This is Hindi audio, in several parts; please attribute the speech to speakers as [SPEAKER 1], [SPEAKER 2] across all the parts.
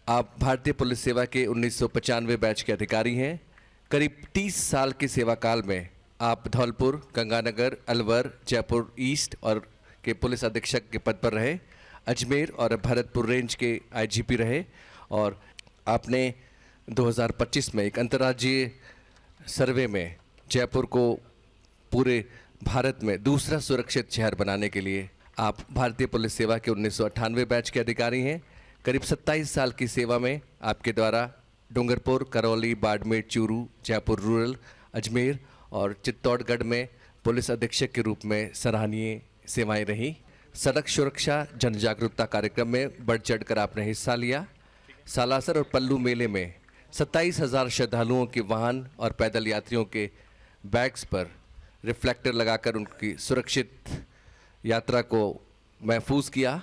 [SPEAKER 1] आप भारतीय पुलिस सेवा के 1995 बैच के अधिकारी हैं। करीब 30 साल के सेवा काल में आप धौलपुर, गंगानगर, अलवर, जयपुर ईस्ट और के पुलिस अधीक्षक के पद पर रहे। अजमेर और भरतपुर रेंज के आईजीपी रहे और आपने 2025 में एक अंतर्राज्यीय सर्वे में जयपुर को पूरे भारत में दूसरा सुरक्षित शहर बनाने के लिए आप भारतीय पुलिस सेवा के 1998 बैच के अधिकारी हैं। करीब 27 साल की सेवा में आपके द्वारा डूंगरपुर, करौली, बाड़मेर, चूरू, जयपुर रूरल, अजमेर और चित्तौड़गढ़ में पुलिस अधीक्षक के रूप में सराहनीय सेवाएं रहीं। सड़क सुरक्षा जन जागरूकता कार्यक्रम में बढ़ चढ़कर आपने हिस्सा लिया। सालासर और पल्लू मेले में 27,000 श्रद्धालुओं के वाहन और पैदल यात्रियों के बैग्स पर रिफ्लेक्टर लगाकर उनकी सुरक्षित यात्रा को महफूज किया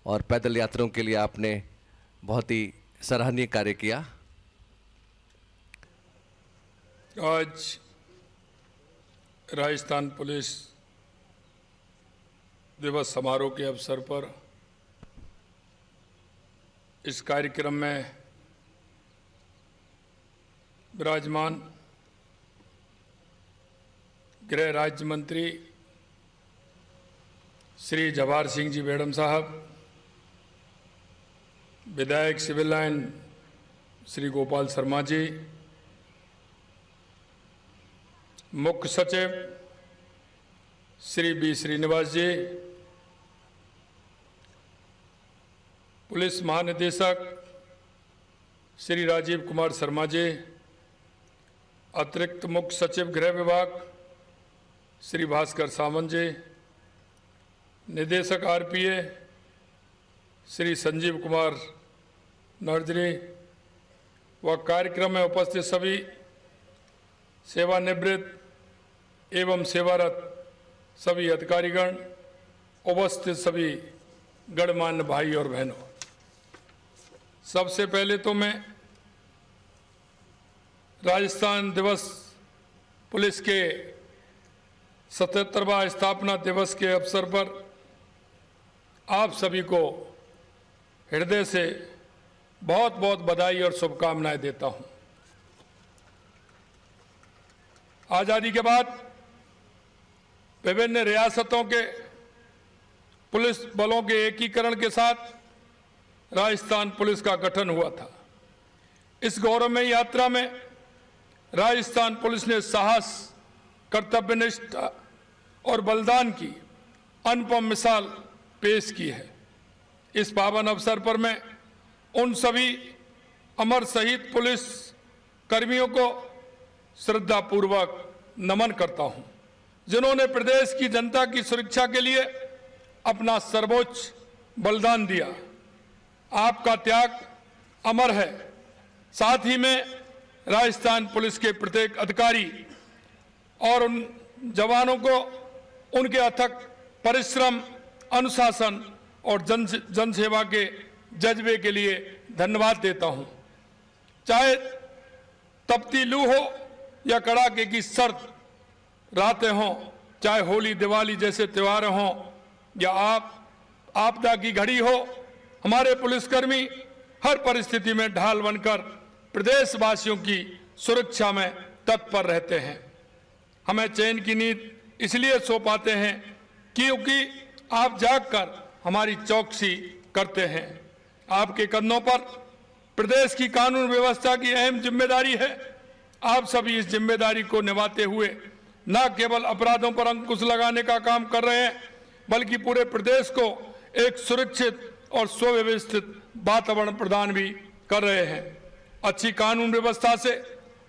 [SPEAKER 1] और पैदल यात्रियों के लिए आपने बहुत ही सराहनीय कार्य किया।
[SPEAKER 2] आज राजस्थान पुलिस दिवस समारोह के अवसर पर इस कार्यक्रम में विराजमान गृह राज्य मंत्री श्री जवाहर सिंह जी बेड़म साहब, विधायक सिविल लाइन श्री गोपाल शर्मा जी, मुख्य सचिव श्री बी श्रीनिवास जी, पुलिस महानिदेशक श्री राजीव कुमार शर्मा जी, अतिरिक्त मुख्य सचिव गृह विभाग श्री भास्कर सावंत जी, निदेशक आरपीए श्री संजीव कुमार नर्जरी व कार्यक्रम में उपस्थित सभी सेवानिवृत्त एवं सेवारत सभी अधिकारीगण, उपस्थित सभी गणमान्य भाई और बहनों, सबसे पहले तो मैं राजस्थान दिवस पुलिस के 77वां स्थापना दिवस के अवसर पर आप सभी को हृदय से बहुत बहुत बधाई और शुभकामनाएं देता हूं। आज़ादी के बाद विभिन्न रियासतों के पुलिस बलों के एकीकरण के साथ राजस्थान पुलिस का गठन हुआ था। इस गौरवमयी यात्रा में राजस्थान पुलिस ने साहस, कर्तव्यनिष्ठा और बलिदान की अनुपम मिसाल पेश की है। इस पावन अवसर पर मैं उन सभी अमर शहीद पुलिस कर्मियों को श्रद्धापूर्वक नमन करता हूं, जिन्होंने प्रदेश की जनता की सुरक्षा के लिए अपना सर्वोच्च बलिदान दिया। आपका त्याग अमर है। साथ ही में राजस्थान पुलिस के प्रत्येक अधिकारी और उन जवानों को उनके अथक परिश्रम, अनुशासन और जन सेवा के जज्बे के लिए धन्यवाद देता हूं। चाहे तपती लू हो या कड़ाके की सर्द रातें हों, चाहे होली, दिवाली जैसे त्योहार हों या आपदा की घड़ी हो, हमारे पुलिसकर्मी हर परिस्थिति में ढाल बनकर प्रदेशवासियों की सुरक्षा में तत्पर रहते हैं। हमें चैन की नींद इसलिए सो पाते हैं क्योंकि आप जागकर हमारी चौकसी करते हैं। आपके कंधों पर प्रदेश की कानून व्यवस्था की अहम जिम्मेदारी है। आप सभी इस जिम्मेदारी को निभाते हुए न केवल अपराधों पर अंकुश लगाने का काम कर रहे हैं, बल्कि पूरे प्रदेश को एक सुरक्षित और सुव्यवस्थित वातावरण प्रदान भी कर रहे हैं। अच्छी कानून व्यवस्था से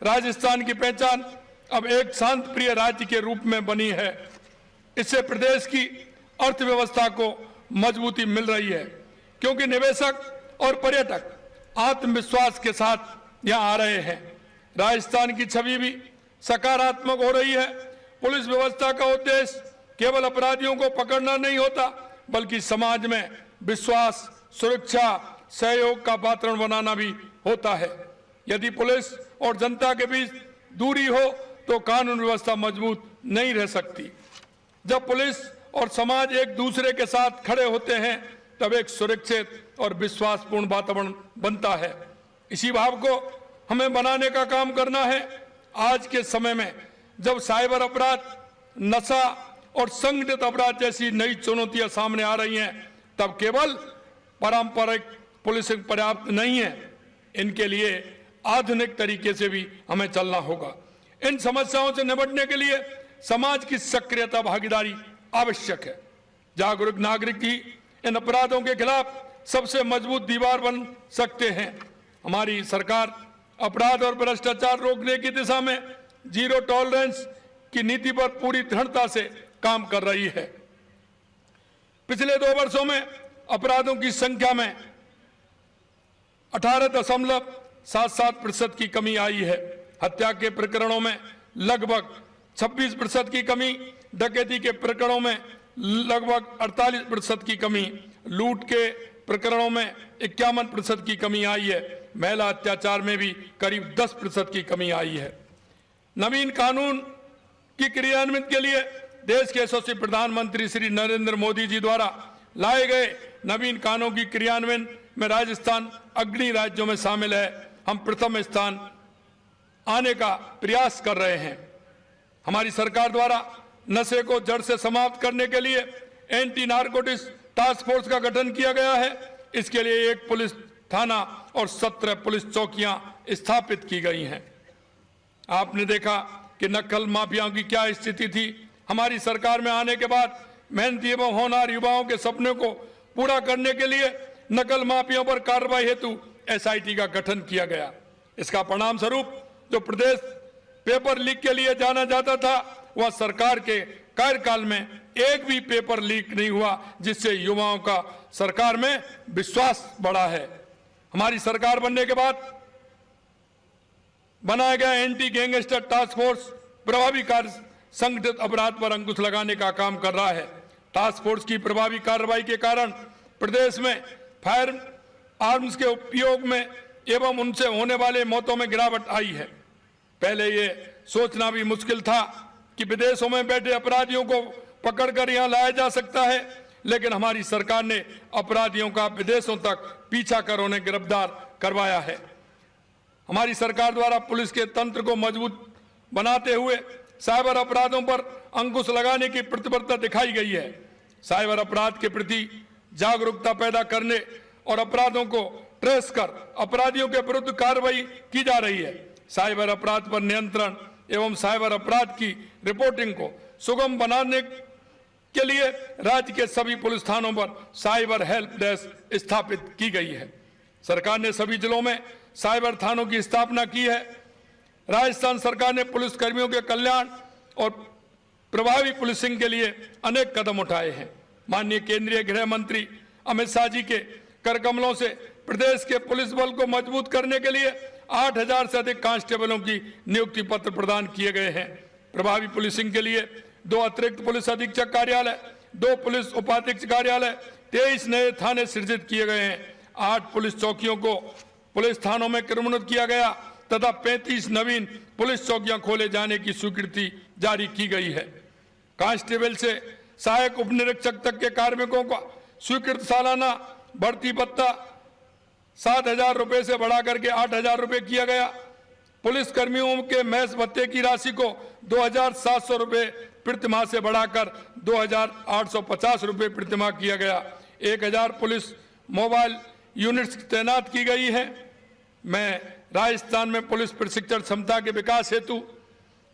[SPEAKER 2] राजस्थान की पहचान अब एक शांत प्रिय राज्य के रूप में बनी है। इससे प्रदेश की अर्थव्यवस्था को मजबूती मिल रही है, क्योंकि निवेशक और पर्यटक आत्मविश्वास के साथ यहां आ रहे हैं। राजस्थान की छवि भी सकारात्मक हो रही है। पुलिस व्यवस्था का उद्देश्य केवल अपराधियों को पकड़ना नहीं होता, बल्कि समाज में विश्वास, सुरक्षा, सहयोग का वातावरण बनाना भी होता है। यदि पुलिस और जनता के बीच दूरी हो तो कानून व्यवस्था मजबूत नहीं रह सकती। जब पुलिस और समाज एक दूसरे के साथ खड़े होते हैं तब एक सुरक्षित और विश्वासपूर्ण वातावरण बनता है। इसी भाव को हमें बनाने का काम करना है। आज के समय में जब साइबर अपराध, नशा और संगठित अपराध जैसी नई चुनौतियां सामने आ रही हैं, तब केवल पारंपरिक पुलिसिंग पर्याप्त नहीं है। इनके लिए आधुनिक तरीके से भी हमें चलना होगा। इन समस्याओं से निपटने के लिए समाज की सक्रियता, भागीदारी आवश्यक है। जागरूक नागरिक ही इन अपराधों के खिलाफ सबसे मजबूत दीवार बन सकते हैं। हमारी सरकार अपराध और भ्रष्टाचार रोकने की दिशा में जीरो टॉलरेंस की नीति पर पूरी दृढ़ता से काम कर रही है। पिछले 2 वर्षों में अपराधों की संख्या में 18.77% की कमी आई है। हत्या के प्रकरणों में लगभग 26% की कमी, डकैती के प्रकरणों में लगभग 48% की कमी, लूट के प्रकरणों में 51% की कमी आई है। महिला अत्याचार में भी करीब 10% की कमी आई है। नवीन कानून की क्रियान्वित के लिए देश के यशस्वी प्रधानमंत्री श्री नरेंद्र मोदी जी द्वारा लाए गए नवीन कानून की क्रियान्वयन में राजस्थान अग्रणी राज्यों में शामिल है। हम प्रथम स्थान आने का प्रयास कर रहे हैं। हमारी सरकार द्वारा नशे को जड़ से समाप्त करने के लिए एंटी नारकोटिक्स टास्क फोर्स का गठन किया गया है। इसके लिए 1 पुलिस थाना और 17 पुलिस चौकियां स्थापित की गई हैं। आपने देखा कि नक्सल माफियाओं की क्या स्थिति थी। हमारी सरकार में आने के बाद मेहनती एवं होनहार युवाओं के सपने को पूरा करने के लिए नकल माफियाओं पर कार्रवाई हेतु SIT का गठन किया गया। इसका परिणाम स्वरूप जो प्रदेश पेपर लीक के लिए जाना जाता था, वह सरकार के कार्यकाल में एक भी पेपर लीक नहीं हुआ, जिससे युवाओं का सरकार में विश्वास बढ़ा है। हमारी सरकार बनने के बाद बनाया गया एंटी गैंगस्टर टास्क फोर्स प्रभावी कार्य संगठित अपराध पर अंकुश लगाने का काम कर रहा है। टास्क फोर्स की प्रभावी कार्रवाई के कारण प्रदेश में फायर आर्म्स के उपयोग में एवं उनसे होने वाले मौतों में गिरावट आई है। पहले ये सोचना भी मुश्किल था कि विदेशों में बैठे अपराधियों को पकड़कर यहां लाया जा सकता है, लेकिन हमारी सरकार ने अपराधियों का विदेशों तक पीछा कर उन्हें गिरफ्तार करवाया है। हमारी सरकार द्वारा पुलिस के तंत्र को मजबूत बनाते हुए साइबर अपराधों पर अंकुश लगाने की प्रतिबद्धता दिखाई गई है। साइबर अपराध के प्रति जागरूकता पैदा करने और अपराधों को ट्रेस कर अपराधियों के विरुद्ध कार्रवाई की जा रही है। साइबर अपराध पर नियंत्रण एवं साइबर अपराध की रिपोर्टिंग को सुगम बनाने के लिए राज्य के सभी पुलिस थानों पर साइबर हेल्प डेस्क स्थापित की गई है। सरकार ने सभी जिलों में साइबर थानों की स्थापना की है। राजस्थान सरकार ने पुलिस कर्मियों के कल्याण और प्रभावी पुलिसिंग के लिए अनेक कदम उठाए हैं। माननीय केंद्रीय गृह मंत्री अमित शाह जी के करकमलों से प्रदेश के पुलिस बल को मजबूत करने के लिए 8000 से अधिक कांस्टेबलों की नियुक्ति पत्र प्रदान किए गए हैं। प्रभावी पुलिसिंग के लिए 2 अतिरिक्त पुलिस अधीक्षक कार्यालय, 2 पुलिस उपाधीक्षक कार्यालय, 23 नए थाने सृजित किए गए हैं। 8 पुलिस चौकियों को पुलिस थानों में क्रमोन्नत किया गया तथा 35 नवीन पुलिस चौकियां खोले जाने की स्वीकृति जारी की गई है। कांस्टेबल से सहायक उप निरीक्षक तक के कार्मिकों का स्वीकृत सालाना बढ़ती भत्ता 7,000 रुपए से बढ़ाकर के 8,000 रुपए किया गया। पुलिस कर्मियों के महज भत्ते की राशि को 2,700 रुपए प्रतिमाह से बढ़ाकर 2,850 रुपए प्रतिमाह किया गया। 1,000 पुलिस मोबाइल यूनिट्स तैनात की गई है। मैं राजस्थान में पुलिस प्रशिक्षण क्षमता के विकास हेतु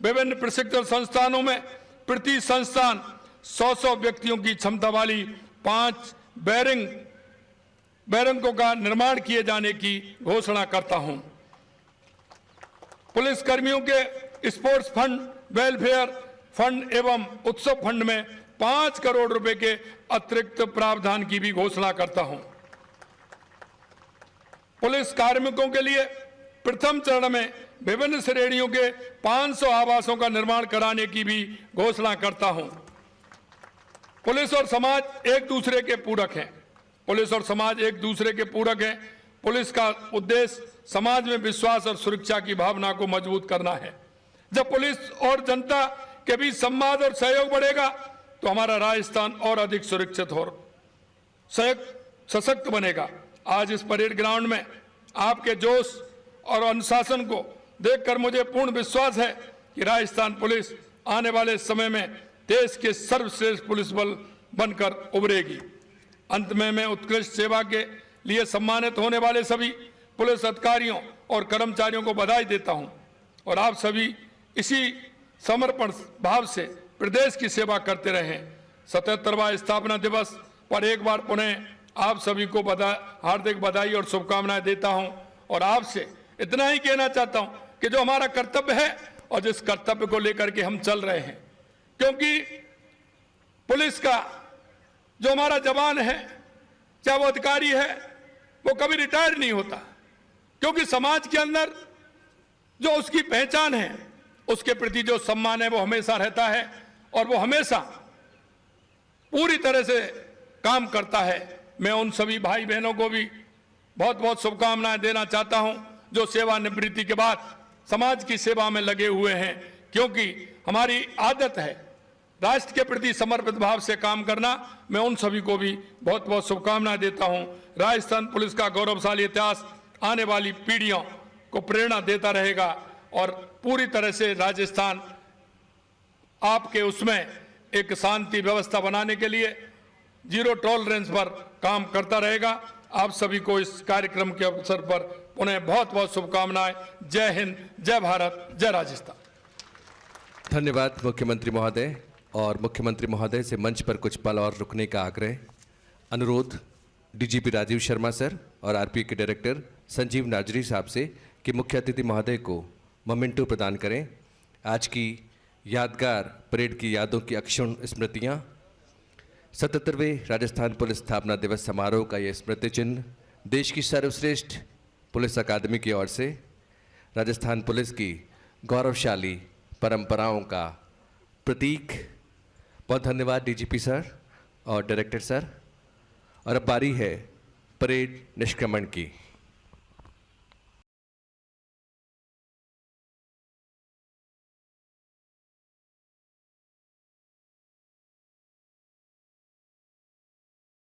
[SPEAKER 2] विभिन्न प्रशिक्षण संस्थानों में प्रति संस्थान 100 व्यक्तियों की क्षमता वाली 5 बैरकों का निर्माण किए जाने की घोषणा करता हूं। पुलिस कर्मियों के स्पोर्ट्स फंड, वेलफेयर फंड एवं उत्सव फंड में 5 करोड़ रुपए के अतिरिक्त प्रावधान की भी घोषणा करता हूं। पुलिस कार्मिकों के लिए प्रथम चरण में विभिन्न श्रेणियों के 500 आवासों का निर्माण कराने की भी घोषणा करता हूं। पुलिस और समाज एक दूसरे के पूरक हैं। पुलिस और समाज एक दूसरे के पूरक हैं। पुलिस का उद्देश्य समाज में विश्वास और सुरक्षा की भावना को मजबूत करना है। जब पुलिस और जनता के बीच संवाद और सहयोग बढ़ेगा तो हमारा राजस्थान और अधिक सुरक्षित हो सशक्त बनेगा। आज इस परेड ग्राउंड में आपके जोश और अनुशासन को देखकर मुझे पूर्ण विश्वास है कि राजस्थान पुलिस आने वाले समय में देश के सर्वश्रेष्ठ पुलिस बल बनकर उभरेगी। अंत में मैं उत्कृष्ट सेवा के लिए सम्मानित होने वाले सभी पुलिस अधिकारियों और कर्मचारियों को बधाई देता हूं और आप सभी इसी समर्पण भाव से प्रदेश की सेवा करते रहें। 77वां स्थापना दिवस पर एक बार पुनः आप सभी को हार्दिक बधाई और शुभकामनाएं देता हूं और आपसे इतना ही कहना चाहता हूं कि जो हमारा कर्तव्य है और जिस कर्तव्य को लेकर के हम चल रहे हैं, क्योंकि पुलिस का जो हमारा जवान है, चाहे वो अधिकारी है, वो कभी रिटायर नहीं होता, क्योंकि समाज के अंदर जो उसकी पहचान है, उसके प्रति जो सम्मान है वो हमेशा रहता है और वो हमेशा पूरी तरह से काम करता है। मैं उन सभी भाई बहनों को भी बहुत बहुत शुभकामनाएं देना चाहता हूं जो सेवानिवृत्ति के बाद समाज की सेवा में लगे हुए हैं, क्योंकि हमारी आदत है राष्ट्र के प्रति समर्पित भाव से काम करना। मैं उन सभी को भी बहुत बहुत शुभकामनाएं देता हूं। राजस्थान पुलिस का गौरवशाली इतिहास आने वाली पीढ़ियों को प्रेरणा देता रहेगा और पूरी तरह से राजस्थान आपके उसमें एक शांति व्यवस्था बनाने के लिए जीरो टॉलरेंस पर काम करता रहेगा। आप सभी को इस कार्यक्रम के अवसर पर पुनः बहुत बहुत शुभकामनाएं। जय हिंद, जय भारत, जय राजस्थान।
[SPEAKER 1] धन्यवाद मुख्यमंत्री महोदय। और मुख्यमंत्री महोदय से मंच पर कुछ पल और रुकने का आग्रह। अनुरोध डीजीपी राजीव शर्मा सर और आरपी के डायरेक्टर संजीव नाजरी साहब से कि मुख्य अतिथि महोदय को मोमेंटो प्रदान करें। आज की यादगार परेड की यादों की अक्षुण स्मृतियाँ, 77वें राजस्थान पुलिस स्थापना दिवस समारोह का यह स्मृति चिन्ह देश की सर्वश्रेष्ठ पुलिस अकादमी की ओर से राजस्थान पुलिस की गौरवशाली परंपराओं का प्रतीक। बहुत धन्यवाद डीजीपी सर और डायरेक्टर सर। और अब बारी है परेड निष्क्रमण की।